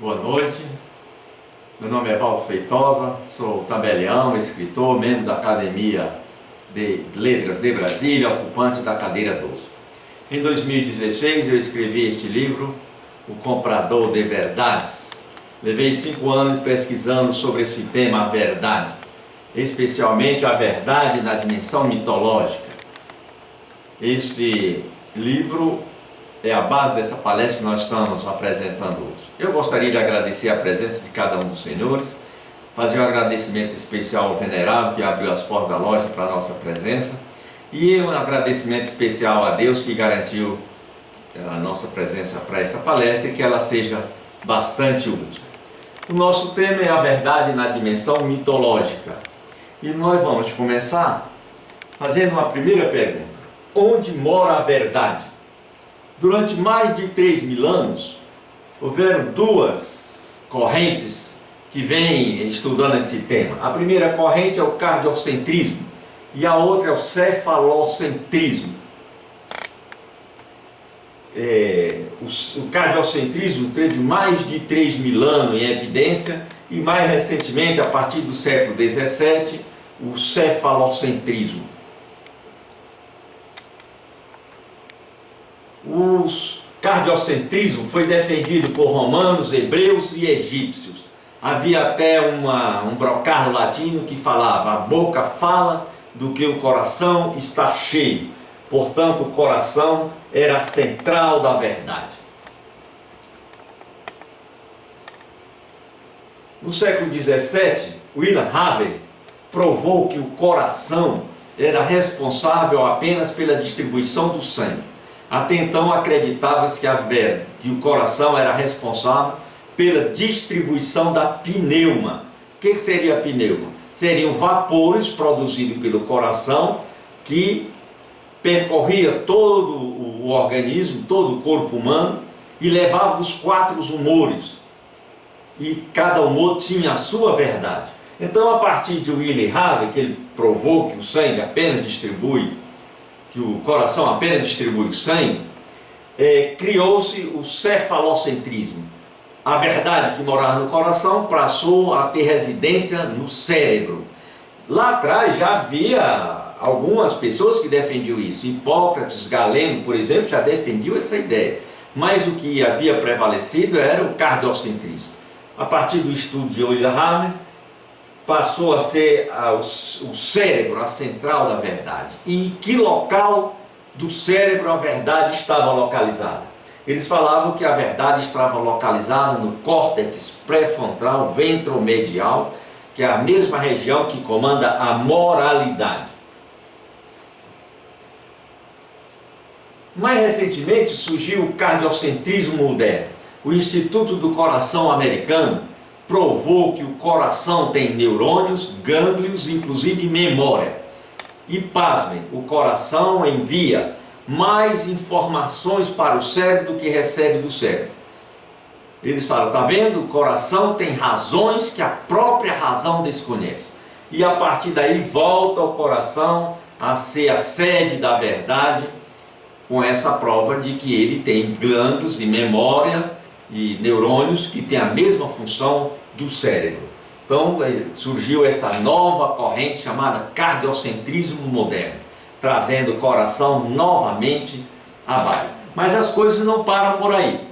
Boa noite, meu nome é Valdo Feitosa, sou tabelião, escritor, membro da Academia de Letras de Brasília, ocupante da cadeira 12. Em 2016 eu escrevi este livro, O Comprador de Verdades. Levei 5 anos pesquisando sobre esse tema, a verdade, especialmente a verdade na dimensão mitológica. Este livro é a base dessa palestra que nós estamos apresentando hoje. Eu gostaria de agradecer a presença de cada um dos senhores, fazer um agradecimento especial ao venerável que abriu as portas da loja para a nossa presença, e um agradecimento especial a Deus que garantiu a nossa presença para esta palestra e que ela seja bastante útil. O nosso tema é a verdade na dimensão mitológica. E nós vamos começar fazendo uma primeira pergunta: onde mora a verdade? Durante mais de 3.000 anos, houveram duas correntes que vêm estudando esse tema. A primeira corrente é o cardiocentrismo e a outra é o cefalocentrismo. O cardiocentrismo teve mais de 3.000 anos em evidência e mais recentemente, a partir do século XVII, o cefalocentrismo. O cardiocentrismo foi defendido por romanos, hebreus e egípcios. Havia até um brocário latino que falava: a boca fala do que o coração está cheio. Portanto, o coração era a central da verdade. No século XVII, William Harvey provou que o coração era responsável apenas pela distribuição do sangue. Até então acreditava-se que o coração era responsável pela distribuição da pneuma. O que seria a pneuma? Seriam vapores produzidos pelo coração que percorria todo o organismo, todo o corpo humano e levava os 4 humores. E cada humor tinha a sua verdade. Então, a partir de William Harvey, que ele provou que o sangue apenas distribui, que o coração apenas distribui o sangue, criou-se o cefalocentrismo. A verdade que morava no coração passou a ter residência no cérebro. Lá atrás já havia algumas pessoas que defendiam isso. Hipócrates, Galeno, por exemplo, já defendiam essa ideia. Mas o que havia prevalecido era o cardiocentrismo. A partir do estudo de William Harvey, passou a ser o cérebro, a central da verdade. E em que local do cérebro a verdade estava localizada? Eles falavam que a verdade estava localizada no córtex pré-frontal ventromedial, que é a mesma região que comanda a moralidade. Mais recentemente surgiu o cardiocentrismo moderno. O Instituto do Coração americano provou que o coração tem neurônios, gânglios, inclusive memória. E pasmem, o coração envia mais informações para o cérebro do que recebe do cérebro. Eles falam: está vendo? O coração tem razões que a própria razão desconhece. E a partir daí volta o coração a ser a sede da verdade, com essa prova de que ele tem glândulos e memória e neurônios que têm a mesma função do cérebro. Então surgiu essa nova corrente chamada cardiocentrismo moderno, trazendo o coração novamente à baila. Mas as coisas não param por aí.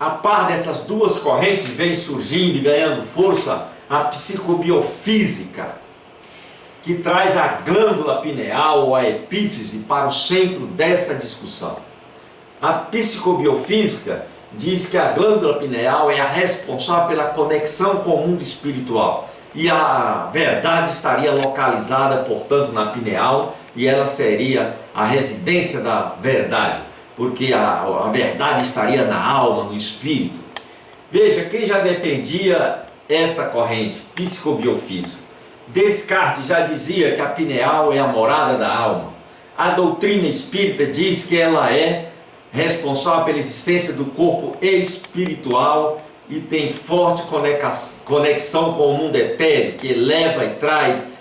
A par dessas duas correntes vem surgindo e ganhando força a psicobiofísica, que traz a glândula pineal ou a epífise para o centro dessa discussão. A psicobiofísica diz que a glândula pineal é a responsável pela conexão com o mundo espiritual. E a verdade estaria localizada, portanto, na pineal, e ela seria a residência da verdade, porque a verdade estaria na alma, no espírito. Veja, quem já defendia esta corrente psicobiofísica? Descartes já dizia que a pineal é a morada da alma. A doutrina espírita diz que ela é responsável pela existência do corpo espiritual e tem forte conexão com o mundo etéreo, que eleva e traz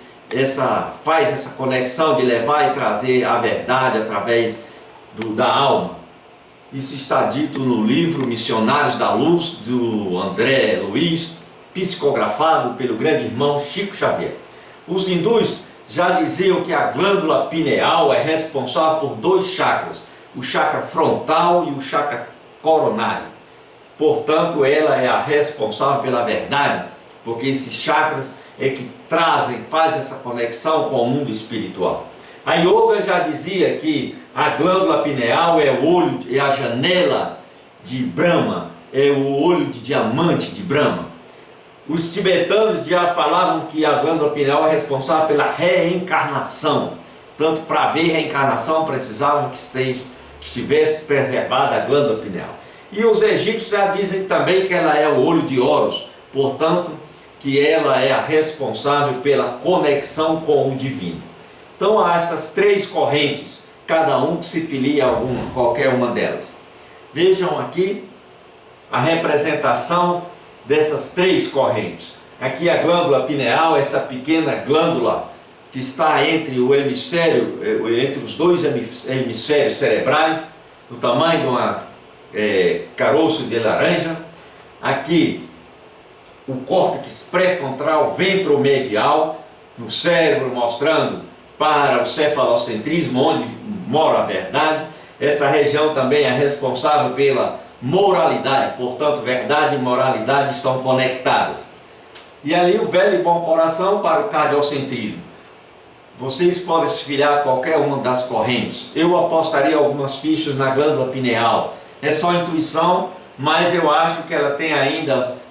faz essa conexão de levar e trazer a verdade através da alma. Isso está dito no livro Missionários da Luz, do André Luiz, psicografado pelo grande irmão Chico Xavier. Os hindus já diziam que a glândula pineal é responsável por dois chakras, o chakra frontal e o chakra coronário. Portanto, ela é a responsável pela verdade, porque esses chakras é que fazem essa conexão com o mundo espiritual. A yoga já dizia que a glândula pineal é o olho, é a janela de Brahma, é o olho de diamante de Brahma. Os tibetanos já falavam que a glândula pineal é responsável pela reencarnação. Tanto para ver reencarnação precisavam que estivesse preservada a glândula pineal. E os egípcios já dizem também que ela é o olho de Horus, portanto, que ela é a responsável pela conexão com o divino. Então há essas três correntes, cada um que se filia a qualquer uma delas. Vejam aqui a representação dessas três correntes. Aqui a glândula pineal, essa pequena glândula que está entre entre os dois hemisférios cerebrais, do tamanho de uma caroço de laranja. Aqui o córtex pré-frontal ventromedial no cérebro, mostrando para o cefalocentrismo, onde mora a verdade. Essa região também é responsável pela moralidade, portanto, verdade e moralidade estão conectadas. E ali o velho e bom coração para o cardiocentrismo. Vocês podem se filiar a qualquer uma das correntes. Eu apostaria algumas fichas na glândula pineal. É só intuição, mas eu acho que ela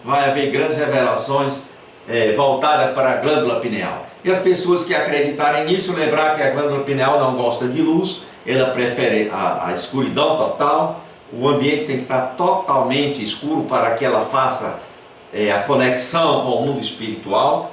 vai haver grandes revelações voltadas para a glândula pineal. E as pessoas que acreditarem nisso, lembrar que a glândula pineal não gosta de luz, ela prefere a escuridão total. O ambiente tem que estar totalmente escuro para que ela faça a conexão com o mundo espiritual.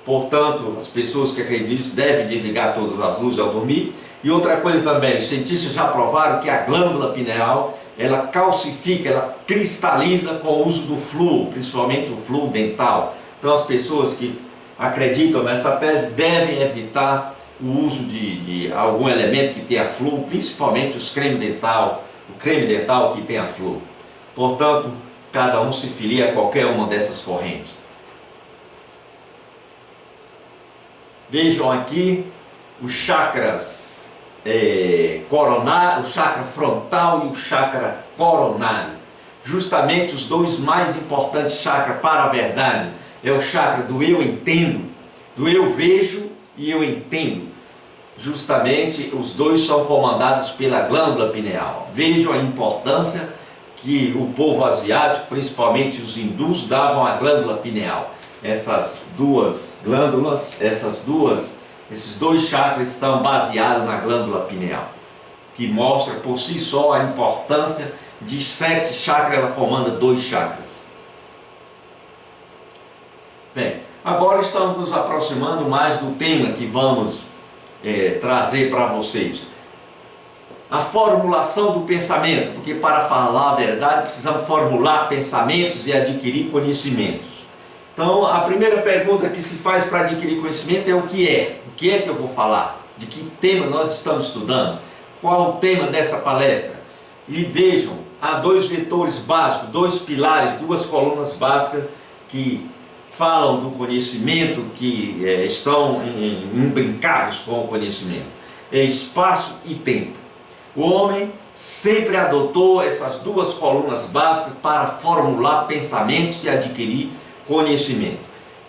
Portanto, as pessoas que acreditam nisso devem desligar todas as luzes ao dormir. E outra coisa também, os cientistas já provaram que a glândula pineal, ela calcifica, ela cristaliza com o uso do flúor, principalmente o flúor dental. Então as pessoas que acreditam nessa tese devem evitar o uso de algum elemento que tenha flúor, principalmente o creme dental que tenha flúor. Portanto, cada um se filia a qualquer uma dessas correntes. Vejam aqui os chakras coronário, o chakra frontal e o chakra coronário. Justamente os dois mais importantes chakras para a verdade é o chakra do eu entendo, do eu vejo e eu entendo. Justamente os dois são comandados pela glândula pineal. Vejam a importância que o povo asiático, principalmente os hindus, davam à glândula pineal. Essas duas glândulas, esses dois chakras estão baseados na glândula pineal, que mostra por si só a importância de 7 chakras, ela comanda 2 chakras. Bem, agora estamos nos aproximando mais do tema que vamos trazer para vocês. A formulação do pensamento, porque para falar a verdade precisamos formular pensamentos e adquirir conhecimentos. Então, a primeira pergunta que se faz para adquirir conhecimento é o que é? O que é que eu vou falar? De que tema nós estamos estudando? Qual o tema dessa palestra? E vejam, há 2 vetores básicos, 2 pilares, 2 colunas básicas que falam do conhecimento, que estão imbricados com o conhecimento. É espaço e tempo. O homem sempre adotou essas 2 colunas básicas para formular pensamentos e adquirir conhecimento.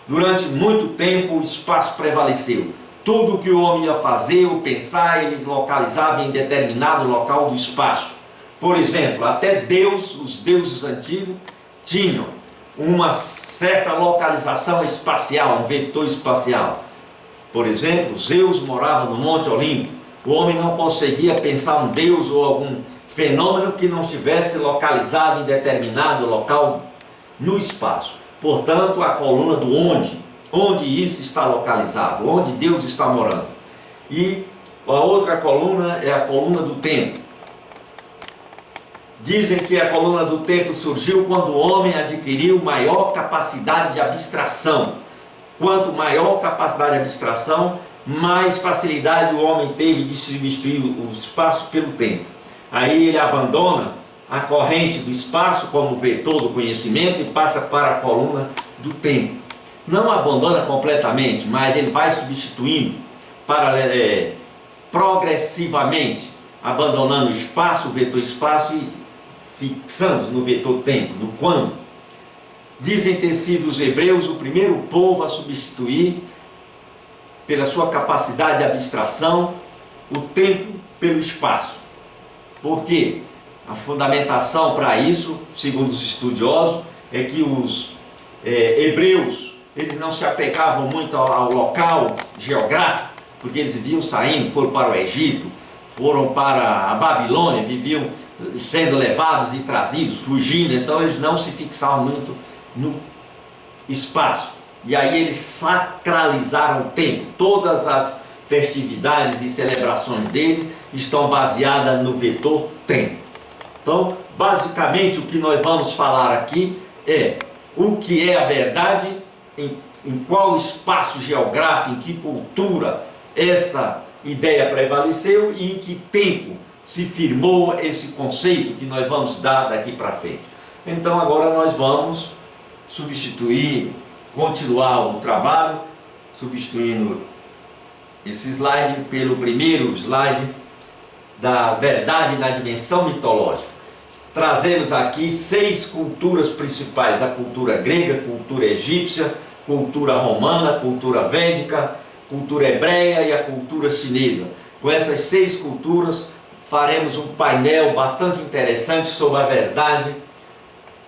Durante muito tempo o espaço prevaleceu. Tudo que o homem ia fazer ou pensar, ele localizava em determinado local do espaço. Por exemplo, até os deuses antigos tinham uma certa localização espacial, um vetor espacial. Por exemplo, Zeus morava no Monte Olimpo. O homem não conseguia pensar um deus ou algum fenômeno que não estivesse localizado em determinado local no espaço. Portanto, a coluna do onde isso está localizado, onde Deus está morando. E a outra coluna é a coluna do tempo. Dizem que a coluna do tempo surgiu quando o homem adquiriu maior capacidade de abstração. Quanto maior capacidade de abstração, mais facilidade o homem teve de substituir o espaço pelo tempo. Aí ele abandona a corrente do espaço como vetor do conhecimento e passa para a coluna do tempo. Não abandona completamente, mas ele vai substituindo progressivamente, abandonando o espaço, o vetor espaço e fixando no vetor tempo, no quando. Dizem ter sido os hebreus o primeiro povo a substituir, pela sua capacidade de abstração, o tempo pelo espaço. Por quê? A fundamentação para isso, segundo os estudiosos, é que os hebreus, eles não se apegavam muito ao local geográfico, porque eles viviam saindo, foram para o Egito, foram para a Babilônia, viviam sendo levados e trazidos, fugindo, então eles não se fixavam muito no espaço. E aí eles sacralizaram o tempo. Todas as festividades e celebrações dele estão baseadas no vetor tempo. Então, basicamente, o que nós vamos falar aqui é o que é a verdade, em qual espaço geográfico, em que cultura essa ideia prevaleceu e em que tempo se firmou esse conceito que nós vamos dar daqui para frente. Então, agora nós vamos continuar o trabalho, substituindo esse slide pelo primeiro slide da verdade na dimensão mitológica. Trazemos aqui 6 culturas principais: a cultura grega, cultura egípcia, cultura romana, cultura védica, cultura hebreia e a cultura chinesa. Com essas 6 culturas faremos um painel bastante interessante sobre a verdade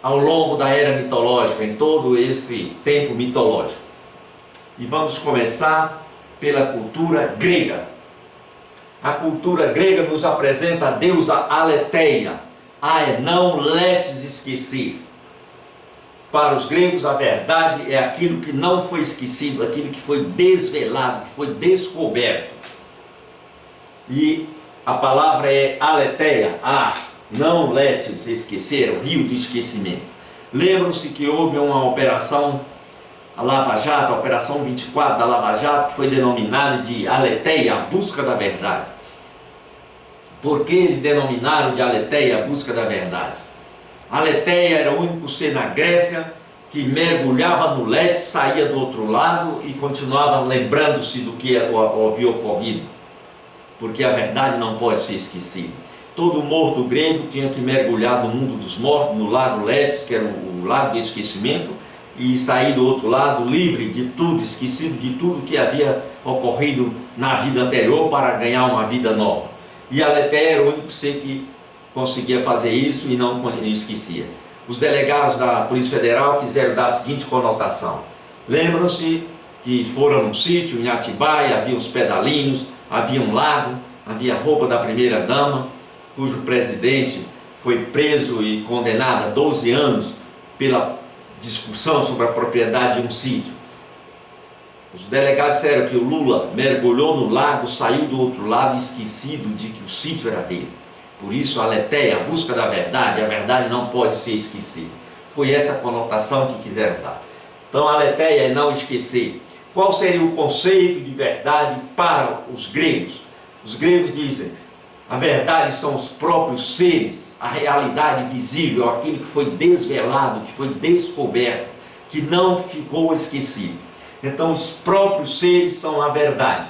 ao longo da era mitológica, em todo esse tempo mitológico. E vamos começar pela cultura grega. A cultura grega nos apresenta a deusa Aletheia, não letes esquecer. Para os gregos, a verdade é aquilo que não foi esquecido, aquilo que foi desvelado, que foi descoberto. E a palavra é Aletheia, não letes esquecer, o rio do esquecimento. Lembram-se que houve uma operação, a Lava Jato, a Operação 24 da Lava Jato, que foi denominada de Aletheia, a busca da verdade. Por que eles denominaram de Aletheia, a busca da verdade? Aletheia era o único ser na Grécia que mergulhava no Lete, saía do outro lado e continuava lembrando-se do que havia ocorrido. Porque a verdade não pode ser esquecida. Todo morto grego tinha que mergulhar no mundo dos mortos, no lago Letes, que era o lago do esquecimento, e sair do outro lado livre de tudo, esquecido de tudo que havia ocorrido na vida anterior para ganhar uma vida nova. E Aletheia era o único ser que conseguia fazer isso e não esquecia. Os delegados da Polícia Federal quiseram dar a seguinte conotação: lembram-se que foram num sítio em Atibaia, havia os pedalinhos, havia um lago, havia a roupa da primeira dama, cujo presidente foi preso e condenado a 12 anos pela discussão sobre a propriedade de um sítio. Os delegados disseram que o Lula mergulhou no lago, saiu do outro lado esquecido de que o sítio era dele. Por isso, a Aletheia, a busca da verdade, a verdade não pode ser esquecida. Foi essa a conotação que quiseram dar. Então, a Aletheia é não esquecer. Qual seria o conceito de verdade para os gregos? Os gregos dizem: a verdade são os próprios seres, a realidade visível, aquilo que foi desvelado, que foi descoberto, que não ficou esquecido. Então, os próprios seres são a verdade.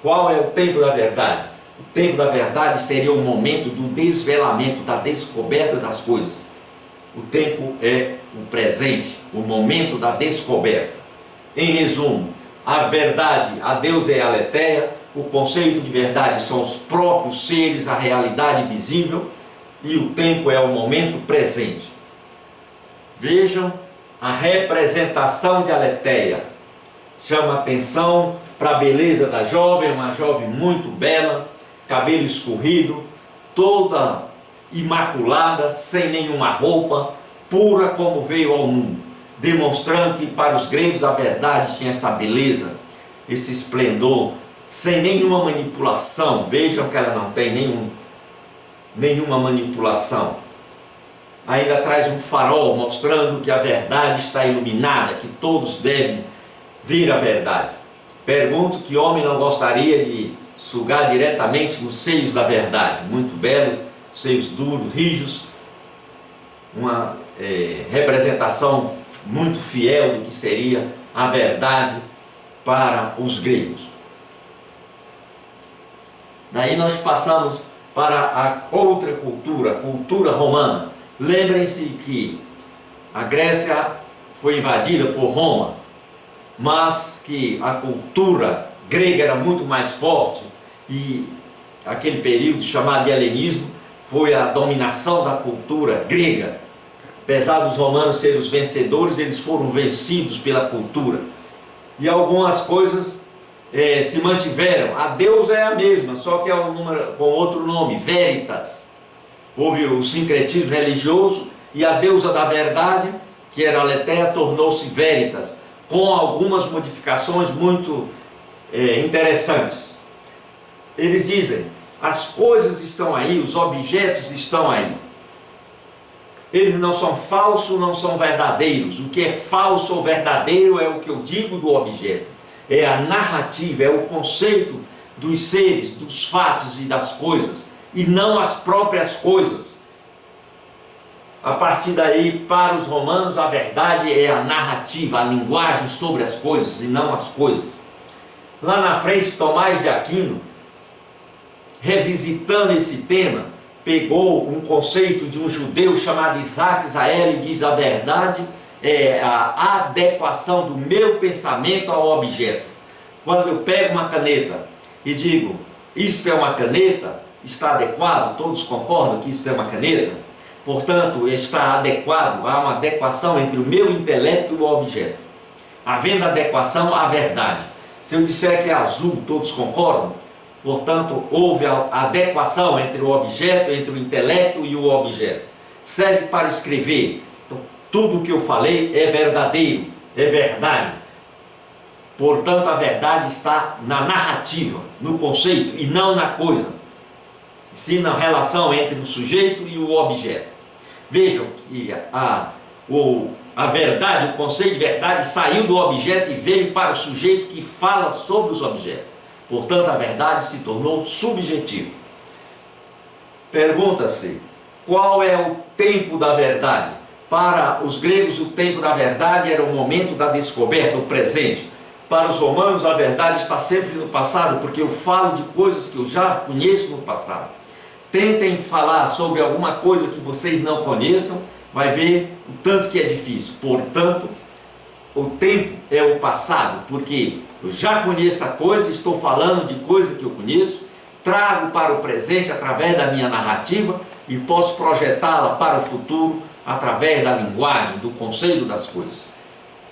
Qual é o tempo da verdade? O tempo da verdade seria o momento do desvelamento, da descoberta das coisas. O tempo é o presente, o momento da descoberta. Em resumo, a verdade, a deusa é a Aletheia, o conceito de verdade são os próprios seres, a realidade visível, e o tempo é o momento presente. Vejam a representação de Aletheia. Chama atenção para a beleza da jovem, uma jovem muito bela, cabelo escorrido, toda imaculada, sem nenhuma roupa, pura como veio ao mundo, demonstrando que para os gregos a verdade tinha essa beleza, esse esplendor, sem nenhuma manipulação. Vejam que ela não tem nenhuma manipulação. Ainda traz um farol mostrando que a verdade está iluminada, que todos devem ver a verdade. Pergunto: que homem não gostaria de sugar diretamente nos seios da verdade? Muito belo, seios duros, rijos, uma representação muito fiel do que seria a verdade para os gregos. Daí nós passamos para a outra cultura, a cultura romana. Lembrem-se que a Grécia foi invadida por Roma, mas que a cultura grega era muito mais forte, e aquele período chamado de helenismo foi a dominação da cultura grega. Apesar dos romanos serem os vencedores, eles foram vencidos pela cultura. E algumas coisas se mantiveram. A deusa é a mesma, só que é com outro nome, Veritas. Houve o sincretismo religioso, e a deusa da verdade, que era Aletheia, tornou-se Veritas, com algumas modificações muito interessantes. Eles dizem, as coisas estão aí, os objetos estão aí. Eles não são falsos, não são verdadeiros. O que é falso ou verdadeiro é o que eu digo do objeto. É a narrativa, é o conceito dos seres, dos fatos e das coisas, e não as próprias coisas. A partir daí, para os romanos, a verdade é a narrativa, a linguagem sobre as coisas e não as coisas. Lá na frente, Tomás de Aquino, revisitando esse tema, pegou um conceito de um judeu chamado Isaac Israel e diz: a verdade é a adequação do meu pensamento ao objeto. Quando eu pego uma caneta e digo, isto é uma caneta, está adequado, todos concordam que isto é uma caneta? Portanto, está adequado, há uma adequação entre o meu intelecto e o objeto. Havendo adequação, há verdade. Se eu disser que é azul, todos concordam? Portanto, houve a adequação entre o objeto, entre o intelecto e o objeto. Serve para escrever. Então, tudo o que eu falei é verdadeiro, é verdade. Portanto, a verdade está na narrativa, no conceito, e não na coisa, sim na relação entre o sujeito e o objeto. Vejam que a verdade, o conceito de verdade saiu do objeto e veio para o sujeito que fala sobre os objetos. Portanto, a verdade se tornou subjetiva. Pergunta-se, qual é o tempo da verdade? Para os gregos, o tempo da verdade era o momento da descoberta, o presente. Para os romanos, a verdade está sempre no passado, porque eu falo de coisas que eu já conheço no passado. Tentem falar sobre alguma coisa que vocês não conheçam, vai ver o tanto que é difícil. Portanto, o tempo é o passado, porque eu já conheço a coisa, estou falando de coisa que eu conheço, trago para o presente através da minha narrativa e posso projetá-la para o futuro através da linguagem, do conceito das coisas.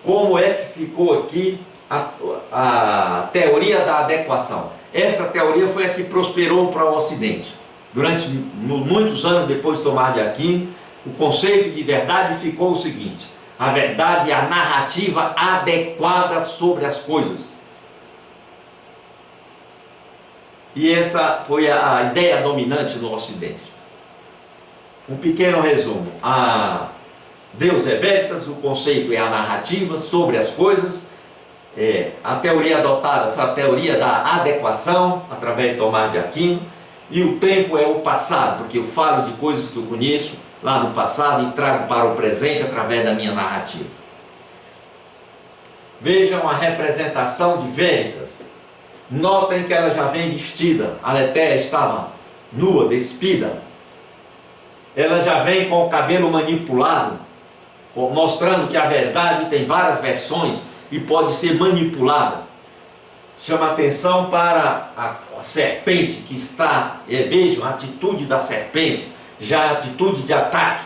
Como é que ficou aqui a teoria da adequação? Essa teoria foi a que prosperou para o Ocidente. Durante muitos anos depois de Tomás de Aquino, o conceito de verdade ficou o seguinte: a verdade é a narrativa adequada sobre as coisas. E essa foi a ideia dominante no Ocidente. Um pequeno resumo: Deus é veritas, o conceito é a narrativa sobre as coisas. A teoria adotada foi a teoria da adequação, através de Tomás de Aquino. E o tempo é o passado, porque eu falo de coisas que eu conheço lá no passado e trago para o presente através da minha narrativa. Vejam a representação de Veritas. Notem que ela já vem vestida. A Aletheia estava nua, despida. Ela já vem com o cabelo manipulado, mostrando que a verdade tem várias versões e pode ser manipulada. Chama atenção para a serpente que está, vejam a atitude da serpente, já a atitude de ataque.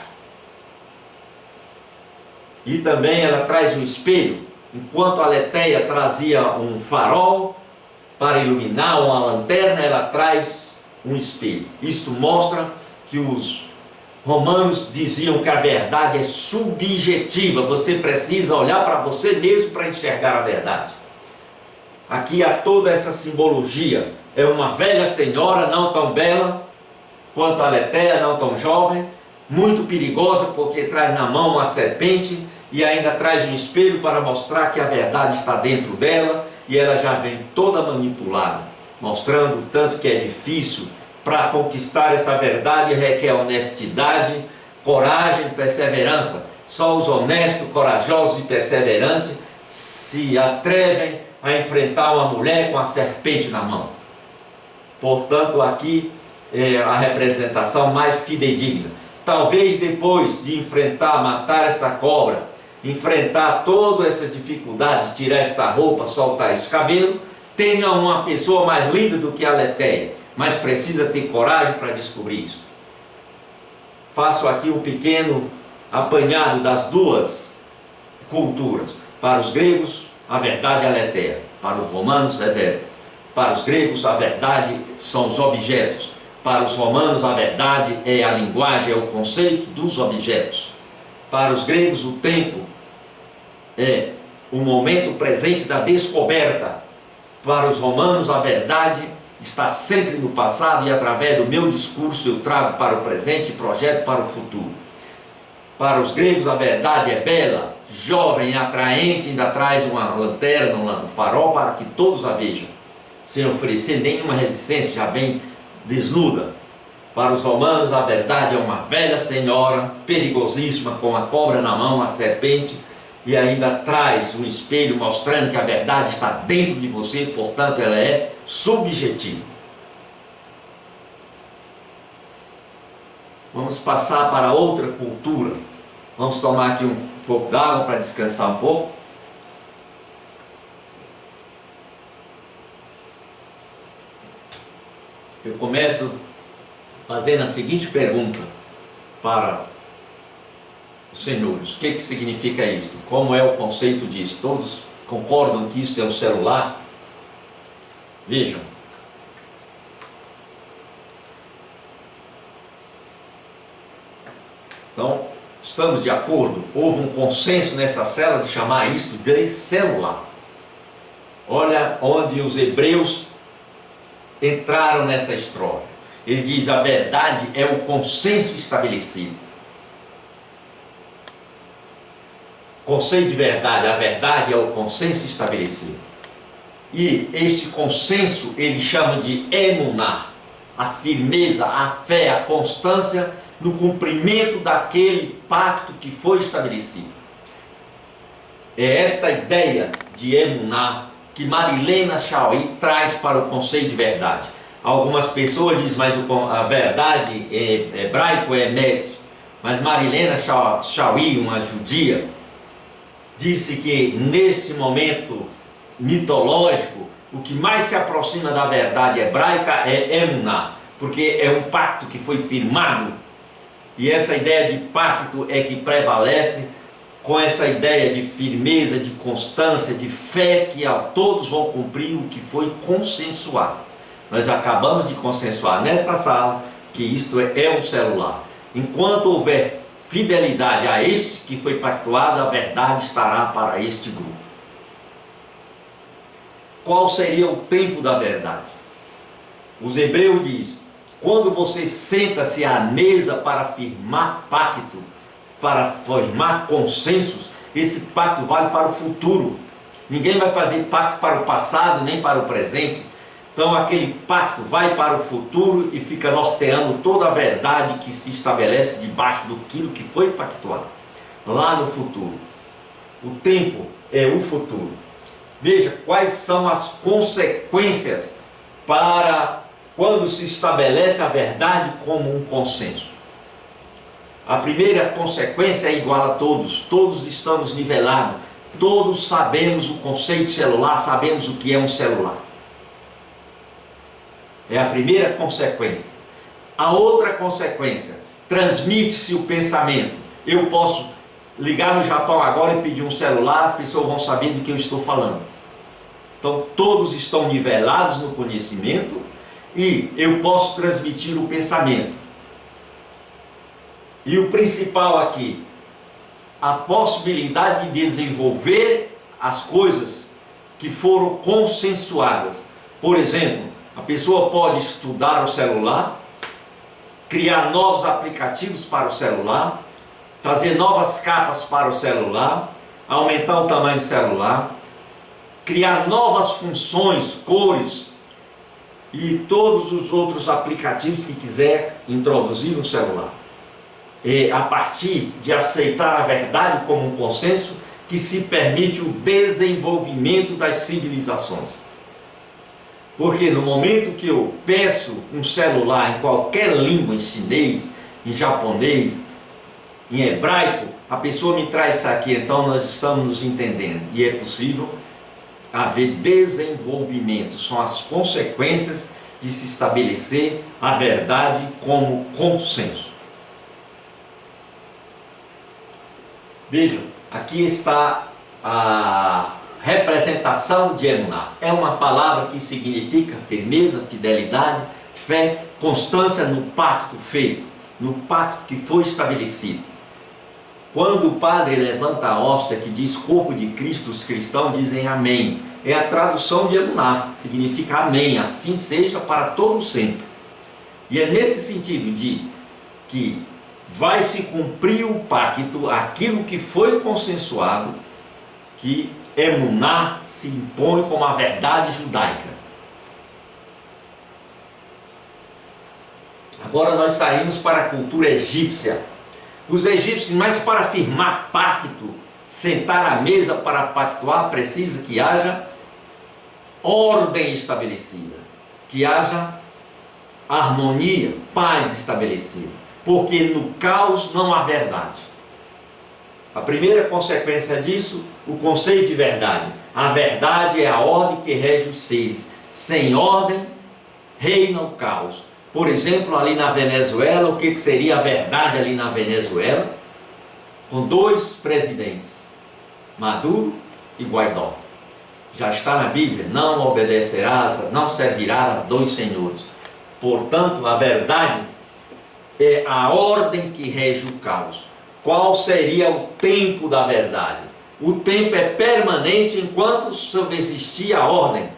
E também ela traz um espelho, enquanto a Aletheia trazia um farol para iluminar, uma lanterna, ela traz um espelho. Isto mostra que os romanos diziam que a verdade é subjetiva, você precisa olhar para você mesmo para enxergar a verdade. Aqui há toda essa simbologia. É uma velha senhora, não tão bela quanto a Aletheia, não tão jovem, muito perigosa porque traz na mão uma serpente e ainda traz um espelho para mostrar que a verdade está dentro dela, e ela já vem toda manipulada, mostrando o tanto que é difícil. Para conquistar essa verdade requer honestidade, coragem e perseverança. Só os honestos, corajosos e perseverantes se atrevem a enfrentar uma mulher com a serpente na mão. Portanto, aqui é a representação mais fidedigna. Talvez depois de enfrentar, matar essa cobra, enfrentar toda essa dificuldade, tirar esta roupa, soltar esse cabelo, tenha uma pessoa mais linda do que a Aletheia, mas precisa ter coragem para descobrir isso. Faço aqui um pequeno apanhado das duas culturas. Para os gregos, a verdade é a Aletheia. Para os romanos, é Veres. Para os gregos, a verdade são os objetos. Para os romanos, a verdade é a linguagem, é o conceito dos objetos. Para os gregos, o tempo é o momento presente da descoberta. Para os romanos, a verdade está sempre no passado e através do meu discurso eu trago para o presente e projeto para o futuro. Para os gregos, a verdade é bela, jovem, atraente, ainda traz uma lanterna, um farol para que todos a vejam, sem oferecer nenhuma resistência, já bem desnuda. Para os romanos, a verdade é uma velha senhora, perigosíssima, com a cobra na mão, a serpente, e ainda traz um espelho mostrando que a verdade está dentro de você, portanto ela é subjetiva. Vamos passar para outra cultura. Vamos tomar aqui um pouco d'água para descansar um pouco. Eu começo fazendo a seguinte pergunta para os senhores: o que significa isso? Como é o conceito disso? Todos concordam que isso é um celular? Vejam. Então, estamos de acordo? Houve um consenso nessa célula de chamar isso de celular. Olha onde os hebreus entraram nessa história. Ele diz: a verdade é o consenso estabelecido. Conceito de verdade, a verdade é o consenso estabelecido. E este consenso ele chama de emuná, a firmeza, a fé, a constância no cumprimento daquele pacto que foi estabelecido. É esta ideia de emuná que Marilena Chauí traz para o conceito de verdade. Algumas pessoas dizem, mas a verdade em hebraico é emet. Mas Marilena Chauí, uma judia, disse que nesse momento mitológico, o que mais se aproxima da verdade hebraica é emuná, porque é um pacto que foi firmado, e essa ideia de pacto é que prevalece, com essa ideia de firmeza, de constância, de fé, que todos vão cumprir o que foi consensuado. Nós acabamos de consensuar nesta sala que isto é um celular. Enquanto houver fidelidade a este que foi pactuado, a verdade estará para este grupo. Qual seria o tempo da verdade? Os hebreus dizem: quando você senta-se à mesa para firmar pacto, para formar consensos, esse pacto vale para o futuro. Ninguém vai fazer pacto para o passado nem para o presente. Então aquele pacto vai para o futuro e fica norteando toda a verdade que se estabelece debaixo daquilo que foi pactuado lá no futuro. O tempo é o futuro. Veja quais são as consequências para quando se estabelece a verdade como um consenso. A primeira consequência é igual a todos. Todos estamos nivelados. Todos sabemos o conceito de celular, sabemos o que é um celular. É a primeira consequência. A outra consequência: transmite-se o pensamento. Eu posso ligar no Japão agora e pedir um celular, as pessoas vão saber de que eu estou falando. Então todos estão nivelados no conhecimento e eu posso transmitir o pensamento. E o principal aqui, a possibilidade de desenvolver as coisas que foram consensuadas. Por exemplo, a pessoa pode estudar o celular, criar novos aplicativos para o celular, fazer novas capas para o celular, aumentar o tamanho do celular, criar novas funções, cores e todos os outros aplicativos que quiser introduzir no celular. a partir de aceitar a verdade como um consenso, que se permite o desenvolvimento das civilizações. Porque no momento que eu peço um celular em qualquer língua, em chinês, em japonês, em hebraico, a pessoa me traz isso aqui, então nós estamos nos entendendo. E é possível haver desenvolvimento, são as consequências de se estabelecer a verdade como consenso. Vejam, aqui está a representação de Emuná. É uma palavra que significa firmeza, fidelidade, fé, constância no pacto feito, no pacto que foi estabelecido. Quando o padre levanta a hóstia que diz corpo de Cristo, os cristãos dizem amém. É a tradução de Emuná, significa amém, assim seja para todo sempre. E é nesse sentido de que vai se cumprir o pacto, aquilo que foi consensuado, que Emuná se impõe como a verdade judaica. Agora nós saímos para a cultura egípcia. Os egípcios, mas para firmar pacto, sentar à mesa para pactuar, precisa que haja ordem estabelecida, que haja harmonia, paz estabelecida, porque no caos não há verdade. A primeira consequência disso, o conceito de verdade. A verdade é a ordem que rege os seres. Sem ordem, reina o caos. Por exemplo, ali na Venezuela, o que seria a verdade ali na Venezuela? Com dois presidentes, Maduro e Guaidó. Já está na Bíblia, não obedecerás, não servirás a dois senhores. Portanto, a verdade é a ordem que rege o caos. Qual seria o tempo da verdade? O tempo é permanente enquanto subsistir a ordem.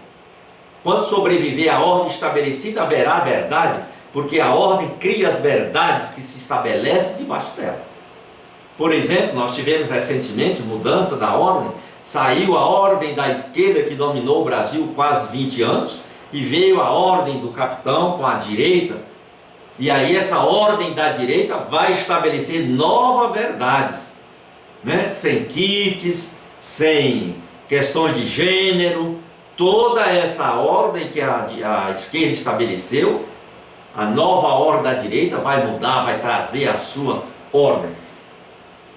Quando sobreviver a ordem estabelecida, haverá a verdade, porque a ordem cria as verdades que se estabelecem debaixo dela. Por exemplo, nós tivemos recentemente mudança da ordem, saiu a ordem da esquerda que dominou o Brasil quase 20 anos, e veio a ordem do capitão com a direita, e aí essa ordem da direita vai estabelecer novas verdades, né? Sem kits, sem questões de gênero, toda essa ordem que a esquerda estabeleceu, a nova ordem da direita vai mudar, vai trazer a sua ordem.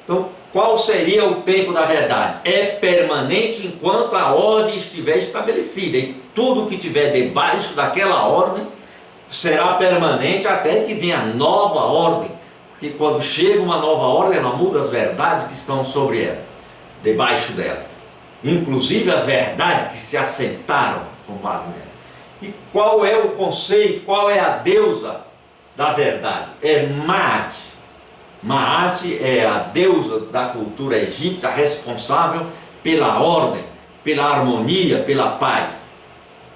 Então, qual seria o tempo da verdade? É permanente enquanto a ordem estiver estabelecida, e tudo que estiver debaixo daquela ordem será permanente até que venha a nova ordem, porque quando chega uma nova ordem, ela muda as verdades que estão sobre ela, debaixo dela, inclusive as verdades que se assentaram com base nela. E qual é o conceito, qual é a deusa da verdade? É Maat. Maat é a deusa da cultura egípcia, responsável pela ordem, pela harmonia, pela paz.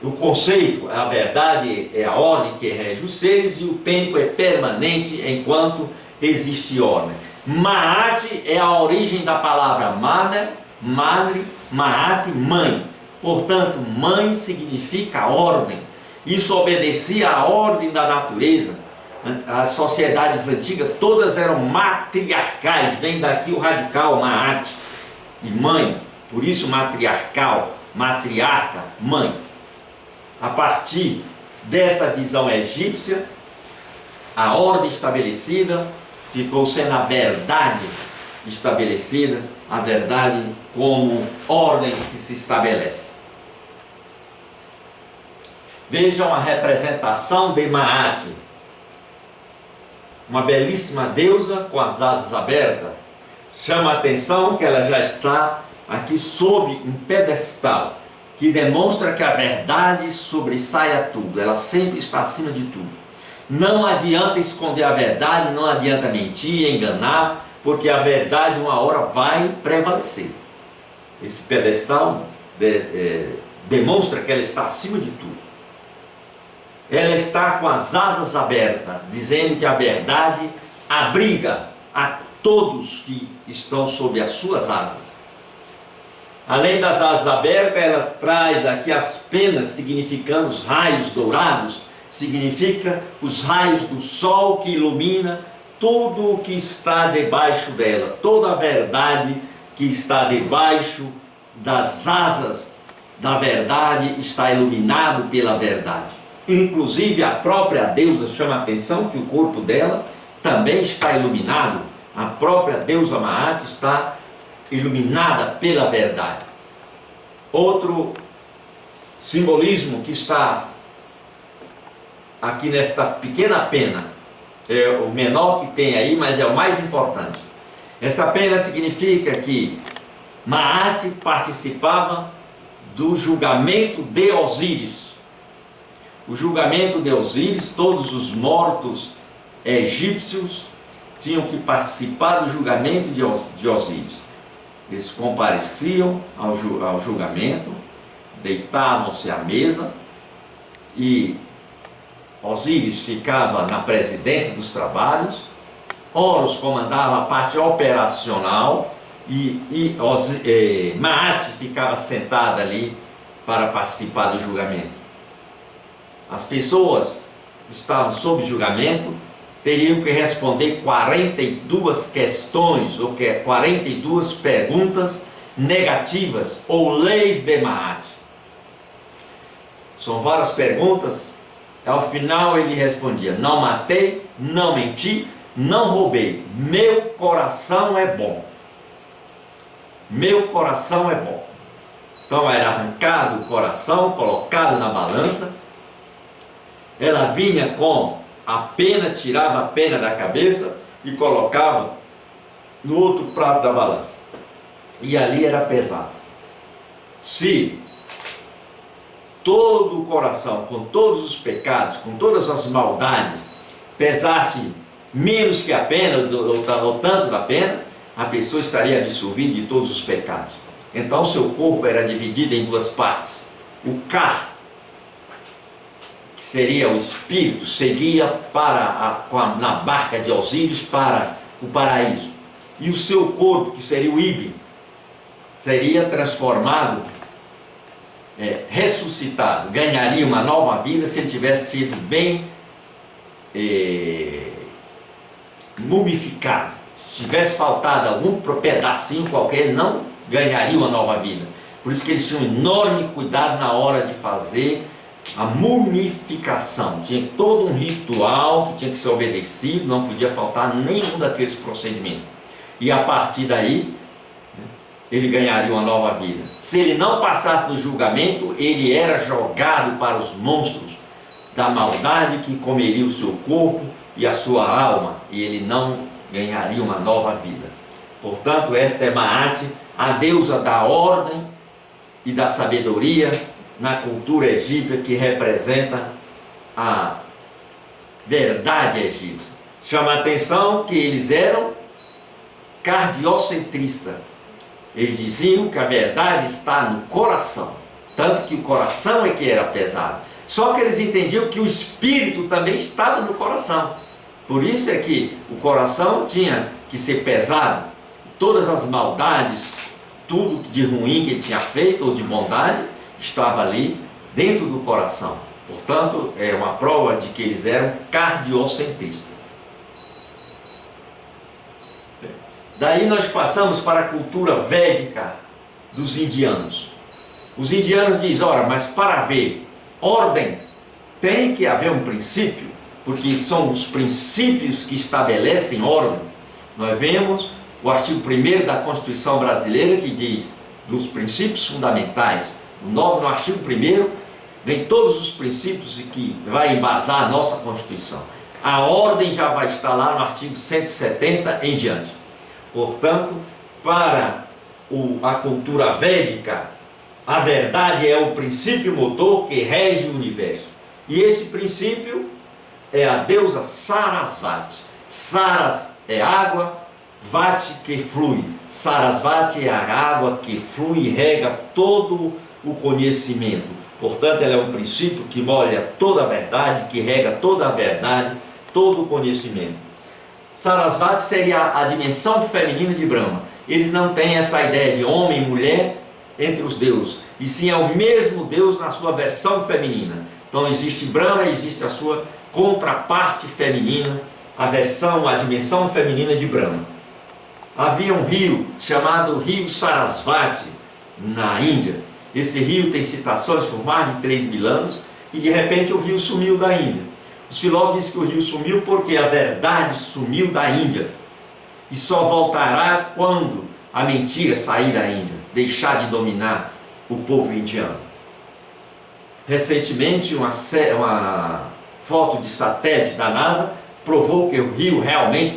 O conceito, a verdade é a ordem que rege os seres, e o tempo é permanente enquanto existe ordem. Maat é a origem da palavra madre, Maat, mãe. Portanto, mãe significa ordem. Isso obedecia à ordem da natureza. As sociedades antigas todas eram matriarcais, vem daqui o radical Maat, e mãe, por isso matriarcal, matriarca, mãe. A partir dessa visão egípcia, a ordem estabelecida ficou sendo a verdade estabelecida, a verdade como ordem que se estabelece. Vejam a representação de Maat, uma belíssima deusa com as asas abertas. Chama a atenção que ela já está aqui sob um pedestal, que demonstra que a verdade sobressai a tudo, ela sempre está acima de tudo. Não adianta esconder a verdade, não adianta mentir, enganar, porque a verdade uma hora vai prevalecer. Esse pedestal demonstra que ela está acima de tudo. Ela está com as asas abertas, dizendo que a verdade abriga a todos que estão sob as suas asas. Além das asas abertas, ela traz aqui as penas, significando os raios dourados, significa os raios do sol que ilumina tudo o que está debaixo dela, toda a verdade que está debaixo das asas da verdade está iluminado pela verdade. Inclusive a própria deusa, chama a atenção que o corpo dela também está iluminado. A própria deusa Maat está iluminada pela verdade. Outro simbolismo que está aqui nesta pequena pena, é o menor que tem aí, mas é o mais importante. Essa pena significa que Maat participava do julgamento de Osíris. O julgamento de Osíris, todos os mortos egípcios tinham que participar do julgamento de Osíris. Eles compareciam ao julgamento, deitavam-se à mesa e Osíris ficava na presidência dos trabalhos, Horus comandava a parte operacional e Maat ficava sentada ali para participar do julgamento. As pessoas que estavam sob julgamento teriam que responder 42 questões, ou 42 perguntas negativas, ou leis de Maat. São várias perguntas. Ao final ele respondia: não matei, não menti, não roubei, meu coração é bom. Meu coração é bom. Então era arrancado o coração, colocado na balança. Ela vinha com a pena, tirava a pena da cabeça e colocava no outro prato da balança. E ali era pesado. Se todo o coração, com todos os pecados, com todas as maldades, pesasse menos que a pena, ou tanto da pena, a pessoa estaria absolvida de todos os pecados. Então seu corpo era dividido em duas partes. O Ka, que seria o espírito, seguia na barca de Osíris para o paraíso. E o seu corpo, que seria o Ibi, seria transformado, ressuscitado, ganharia uma nova vida se ele tivesse sido bem mumificado. Se tivesse faltado algum pedacinho qualquer, ele não ganharia uma nova vida. Por isso que eles tinham enorme cuidado na hora de fazer a mumificação. Tinha todo um ritual que tinha que ser obedecido, não podia faltar nenhum daqueles procedimentos. E a partir daí, ele ganharia uma nova vida. Se ele não passasse no julgamento, ele era jogado para os monstros da maldade que comeria o seu corpo e a sua alma, e ele não ganharia uma nova vida. Portanto, esta é Maat, a deusa da ordem e da sabedoria na cultura egípcia, que representa a verdade egípcia. Chama a atenção que eles eram cardiocentristas. Eles diziam que a verdade está no coração, tanto que o coração é que era pesado. Só que eles entendiam que o espírito também estava no coração. Por isso é que o coração tinha que ser pesado. Todas as maldades, tudo de ruim que ele tinha feito ou de bondade, estava ali dentro do coração. Portanto, é uma prova de que eles eram cardiocentristas. Daí nós passamos para a cultura védica dos indianos. Os indianos dizem: ora, mas para haver ordem, tem que haver um princípio, porque são os princípios que estabelecem ordem. Nós vemos o artigo 1º da Constituição Brasileira, que diz dos princípios fundamentais. No artigo 1º vem todos os princípios que vai embasar a nossa Constituição. A ordem já vai estar lá no artigo 170 em diante. Portanto, para a cultura védica, a verdade é o princípio motor que rege o universo. E esse princípio é a deusa Sarasvati. Saras é água, Vati que flui. Sarasvati é a água que flui e rega todo o conhecimento. Portanto, ela é um princípio que molha toda a verdade, que rega toda a verdade, todo o conhecimento. Sarasvati seria a dimensão feminina de Brahma. Eles não têm essa ideia de homem e mulher entre os deuses, e sim é o mesmo Deus na sua versão feminina. Então existe Brahma, existe a sua contraparte feminina, a dimensão feminina de Brahma. Havia um rio chamado Rio Sarasvati, na Índia. Esse rio tem citações por mais de 3.000 anos, e de repente o rio sumiu da Índia. Os filósofos dizem que o rio sumiu porque a verdade sumiu da Índia, e só voltará quando a mentira sair da Índia, deixar de dominar o povo indiano. Recentemente, uma foto de satélite da NASA provou que o rio realmente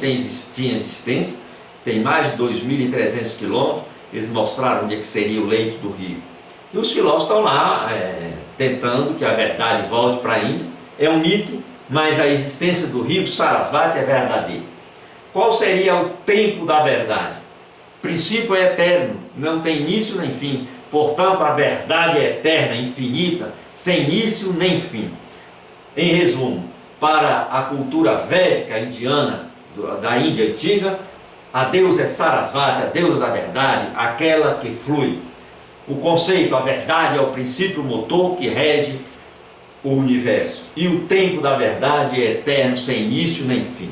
tinha existência, tem mais de 2.300 quilômetros. Eles mostraram onde é que seria o leito do rio. E os filósofos estão lá tentando que a verdade volte para a Índia. É um mito, mas a existência do rio Sarasvati é verdadeira. Qual seria o tempo da verdade? O princípio é eterno, não tem início nem fim. Portanto, a verdade é eterna, infinita, sem início nem fim. Em resumo, para a cultura védica indiana, da Índia antiga, a deusa é Sarasvati, a deusa da verdade, aquela que flui. O conceito, a verdade é o princípio motor que rege o universo. E o tempo da verdade é eterno, sem início nem fim.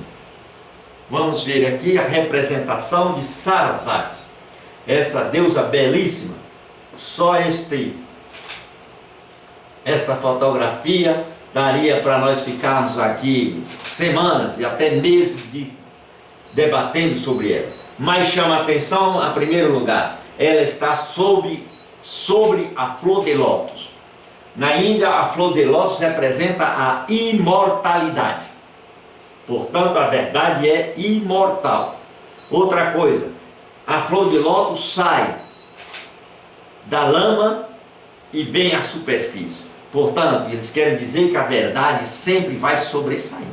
Vamos ver aqui a representação de Sarasvati, essa deusa belíssima. Só esta fotografia daria para nós ficarmos aqui semanas e até meses debatendo sobre ela. Mas chama a atenção, em primeiro lugar, ela está sobre a flor de lótus. Na Índia, a flor de lótus representa a imortalidade. Portanto, a verdade é imortal. Outra coisa, a flor de lótus sai da lama e vem à superfície. Portanto, eles querem dizer que a verdade sempre vai sobressair.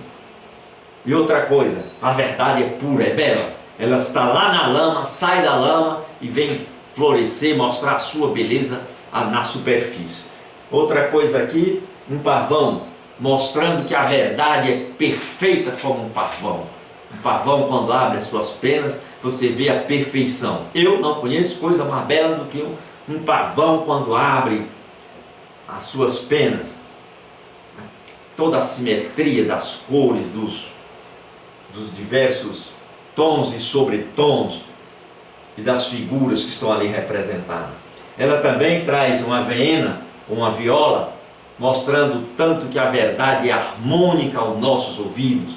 E outra coisa, a verdade é pura, é bela. Ela está lá na lama, sai da lama e vem florescer, mostrar a sua beleza na superfície. Outra coisa aqui, um pavão, mostrando que a verdade é perfeita como um pavão. Um pavão, quando abre as suas penas, você vê a perfeição. Eu não conheço coisa mais bela do que um pavão quando abre as suas penas. Toda a simetria das cores, dos diversos tons e sobretons e das figuras que estão ali representadas. Ela também traz uma vena, uma viola, mostrando tanto que a verdade é harmônica aos nossos ouvidos,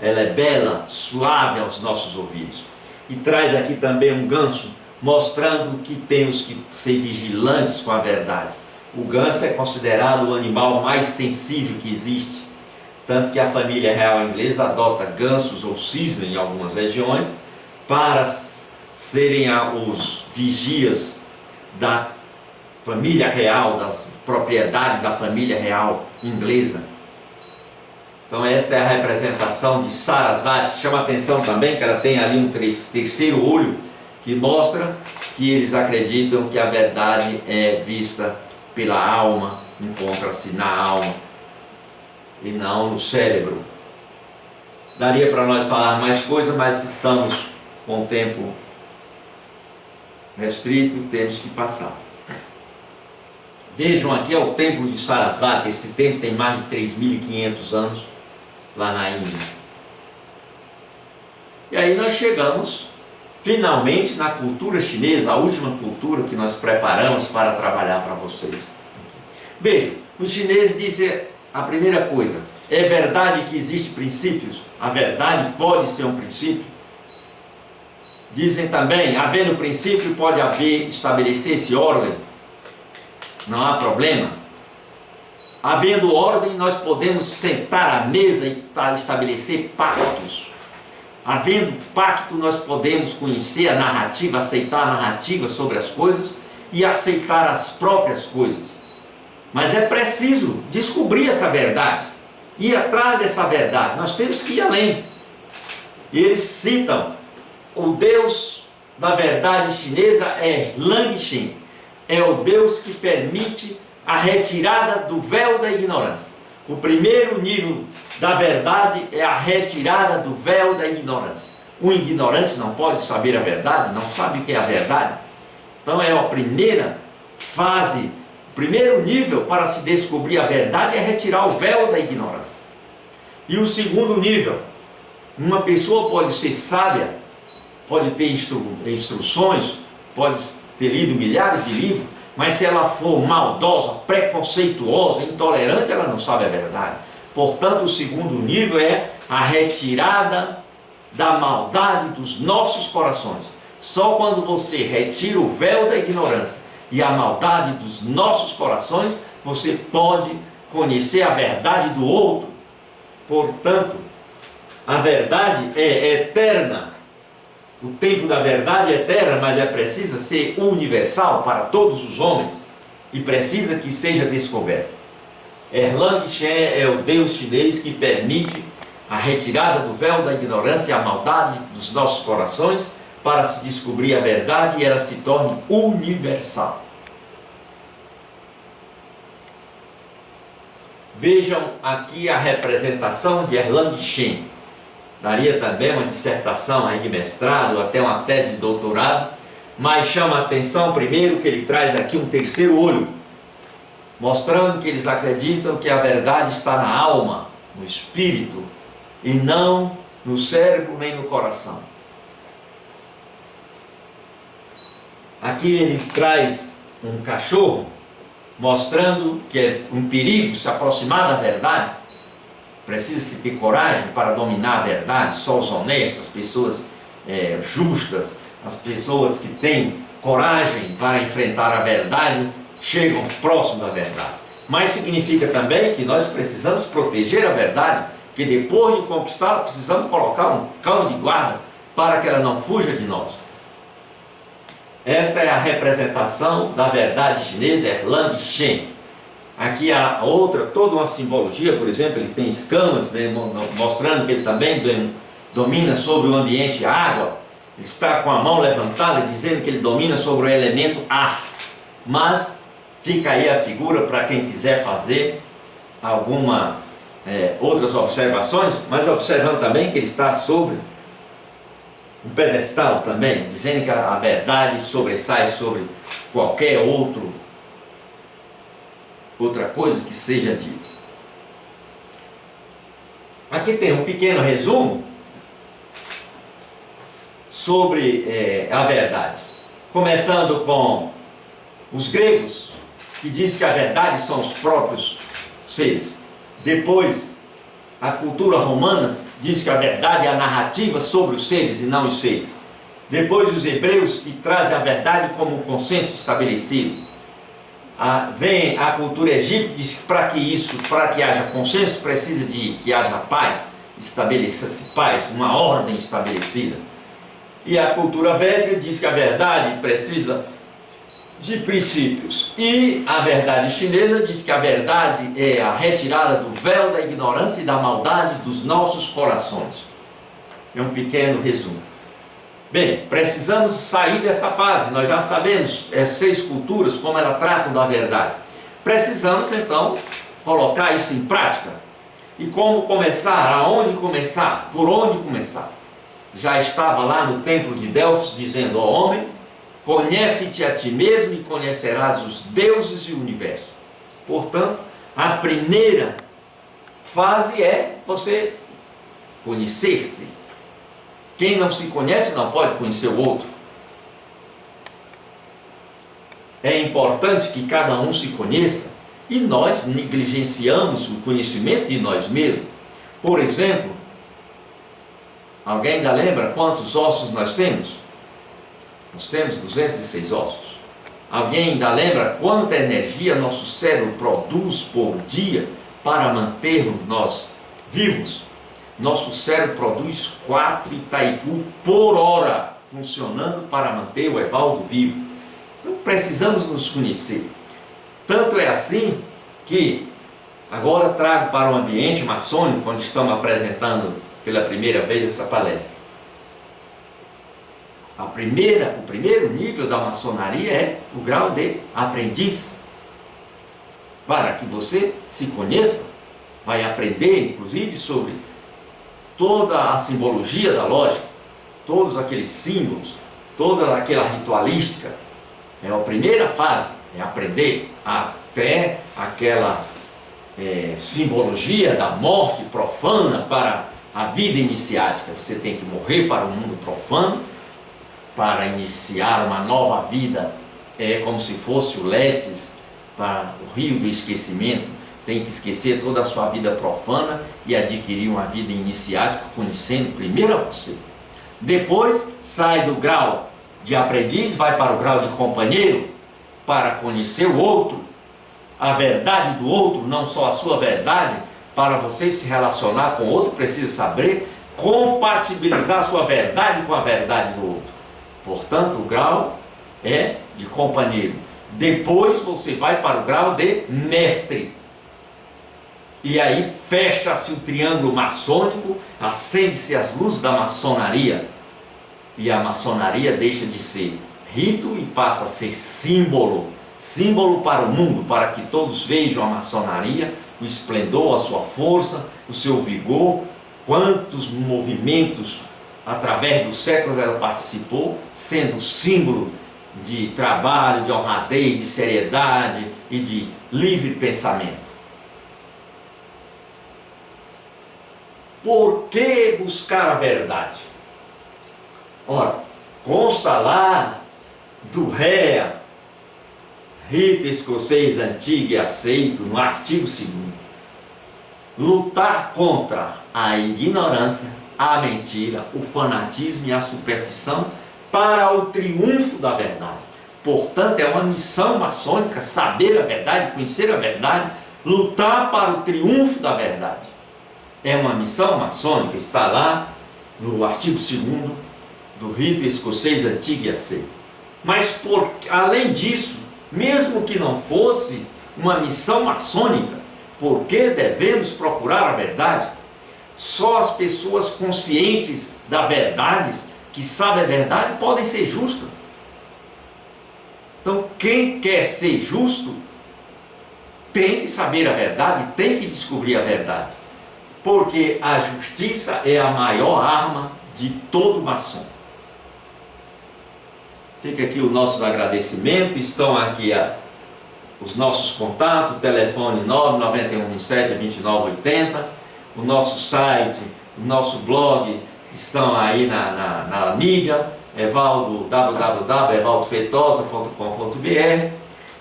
ela é bela, suave aos nossos ouvidos. E traz aqui também um ganso, mostrando que temos que ser vigilantes com a verdade. O ganso é considerado o animal mais sensível que existe, tanto que a família real inglesa adota gansos ou cisne em algumas regiões para serem os vigias da família real, das propriedades da família real inglesa. Então esta é a representação de Sarasvati. Chama a atenção também que ela tem ali um terceiro olho, que mostra que eles acreditam que a verdade é vista pela alma, encontra-se na alma e não no cérebro. Daria para nós falar mais coisas, mas estamos com o tempo restrito, temos que passar. Vejam, aqui é o templo de Sarasvati. Esse templo tem mais de 3.500 anos lá na Índia. E aí nós chegamos finalmente na cultura chinesa, a última cultura que nós preparamos para trabalhar para vocês. Vejam, os chineses dizem a primeira coisa: é verdade que existem princípios? A verdade pode ser um princípio? Dizem também, havendo princípio, pode estabelecer-se ordem. Não há problema. Havendo ordem, nós podemos sentar à mesa e estabelecer pactos. Havendo pacto, nós podemos conhecer a narrativa, aceitar a narrativa sobre as coisas e aceitar as próprias coisas. Mas é preciso descobrir essa verdade, ir atrás dessa verdade. Nós temos que ir além. E eles citam o Deus da verdade chinesa é Langshen. É o Deus que permite a retirada do véu da ignorância. O primeiro nível da verdade é a retirada do véu da ignorância. Um ignorante não pode saber a verdade, não sabe o que é a verdade. Então é a primeira fase, o primeiro nível para se descobrir a verdade é retirar o véu da ignorância. E o segundo nível Uma pessoa pode ser sábia, pode ter instruções, pode ter lido milhares de livros, mas se ela for maldosa, preconceituosa, intolerante, ela não sabe a verdade. Portanto, o segundo nível é a retirada da maldade dos nossos corações. Só quando você retira o véu da ignorância e a maldade dos nossos corações, você pode conhecer a verdade do outro. Portanto, a verdade é eterna. O tempo da verdade é eterna, mas ela precisa ser universal para todos os homens e precisa que seja descoberta. Erlang Shen é o Deus chinês que permite a retirada do véu da ignorância e a maldade dos nossos corações para se descobrir a verdade e ela se torne universal. Vejam aqui a representação de Erlang Shen. Daria também uma dissertação aí de mestrado, até uma tese de doutorado, mas chama a atenção primeiro que ele traz aqui um terceiro olho, mostrando que eles acreditam que a verdade está na alma, no espírito, e não no cérebro nem no coração. Aqui ele traz um cachorro, mostrando que é um perigo se aproximar da verdade. Precisa-se ter coragem para dominar a verdade. Só os honestos, as pessoas justas, as pessoas que têm coragem para enfrentar a verdade, chegam próximo da verdade. Mas significa também que nós precisamos proteger a verdade, que depois de conquistá-la, precisamos colocar um cão de guarda para que ela não fuja de nós. Esta é a representação da verdade chinesa, Erlang Shen. Aqui há outra, toda uma simbologia, por exemplo, ele tem escamas, né, mostrando que ele também domina sobre o ambiente água. Ele está com a mão levantada, dizendo que ele domina sobre o elemento ar. Mas fica aí a figura para quem quiser fazer alguma outras observações, mas observando também que ele está sobre um pedestal também, dizendo que a verdade sobressai sobre qualquer outra coisa que seja dita. Aqui tem um pequeno resumo sobre a verdade, começando com os gregos, que diz que a verdade são os próprios seres. Depois, a cultura romana diz que a verdade é a narrativa sobre os seres e não os seres. Depois, os hebreus, que trazem a verdade como um consenso estabelecido. Vem a cultura egípcia, diz que para que haja consenso, precisa de que haja paz, estabeleça-se paz, uma ordem estabelecida. E a cultura védica diz que a verdade precisa de princípios. E a verdade chinesa diz que a verdade é a retirada do véu da ignorância e da maldade dos nossos corações. É um pequeno resumo. Bem, precisamos sair dessa fase. Nós já sabemos as 6 culturas, como elas tratam da verdade. Precisamos então colocar isso em prática. E como começar? Aonde começar? Por onde começar? Já estava lá no templo de Delfos dizendo: ó homem, conhece-te a ti mesmo e conhecerás os deuses e o universo. Portanto, a primeira fase é você conhecer-se. Quem não se conhece não pode conhecer o outro. É importante que cada um se conheça e nós negligenciamos o conhecimento de nós mesmos. Por exemplo, alguém ainda lembra quantos ossos nós temos? Nós temos 206 ossos. Alguém ainda lembra quanta energia nosso cérebro produz por dia para mantermos nós vivos? Nosso cérebro produz 4 Itaipu por hora, funcionando para manter o Evaldo vivo. Então precisamos nos conhecer. Tanto é assim que agora trago para o ambiente maçônico, quando estamos apresentando pela primeira vez essa palestra. O primeiro nível da maçonaria é o grau de aprendiz. Para que você se conheça, vai aprender inclusive sobre toda a simbologia da lógica, todos aqueles símbolos, toda aquela ritualística. É a primeira fase, é aprender até aquela simbologia da morte profana para a vida iniciática. Você tem que morrer para o mundo profano, para iniciar uma nova vida. É como se fosse o Letes para o rio do esquecimento. Tem que esquecer toda a sua vida profana e adquirir uma vida iniciática, conhecendo primeiro a você. Depois sai do grau de aprendiz, vai para o grau de companheiro, para conhecer o outro, a verdade do outro, não só a sua verdade. Para você se relacionar com o outro, precisa saber compatibilizar a sua verdade com a verdade do outro. Portanto, o grau é de companheiro. Depois você vai para o grau de mestre. E aí fecha-se o triângulo maçônico, acende-se as luzes da maçonaria. E a maçonaria deixa de ser rito e passa a ser símbolo. Símbolo para o mundo, para que todos vejam a maçonaria, o esplendor, a sua força, o seu vigor, quantos movimentos através dos séculos ela participou, sendo símbolo de trabalho, de honradez, de seriedade e de livre pensamento. Por que buscar a verdade? Ora, consta lá do REA, Rito Escocês Antigo e Aceito, no artigo 2º, lutar contra a ignorância, a mentira, o fanatismo e a superstição para o triunfo da verdade. Portanto, é uma missão maçônica saber a verdade, conhecer a verdade, lutar para o triunfo da verdade. É uma missão maçônica, está lá no artigo 2º do Rito Escocês Antigo e Aceito. Mas, além disso, mesmo que não fosse uma missão maçônica, por que devemos procurar a verdade? Só as pessoas conscientes da verdade, que sabem a verdade, podem ser justas. Então, quem quer ser justo, tem que saber a verdade, tem que descobrir a verdade. Porque a justiça é a maior arma de todo maçom. Fica aqui o nosso agradecimento. Estão aqui os nossos contatos, telefone 99117-2980, o nosso site, o nosso blog estão aí na mídia, www.evaldofeitosa.com.br.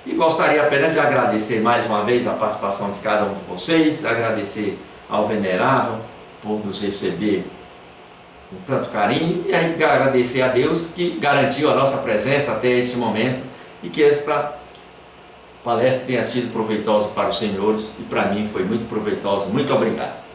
E gostaria apenas de agradecer mais uma vez a participação de cada um de vocês, agradecer ao Venerável por nos receber com tanto carinho e agradecer a Deus que garantiu a nossa presença até esse momento e que esta palestra tenha sido proveitosa para os senhores e para mim foi muito proveitosa. Muito obrigado.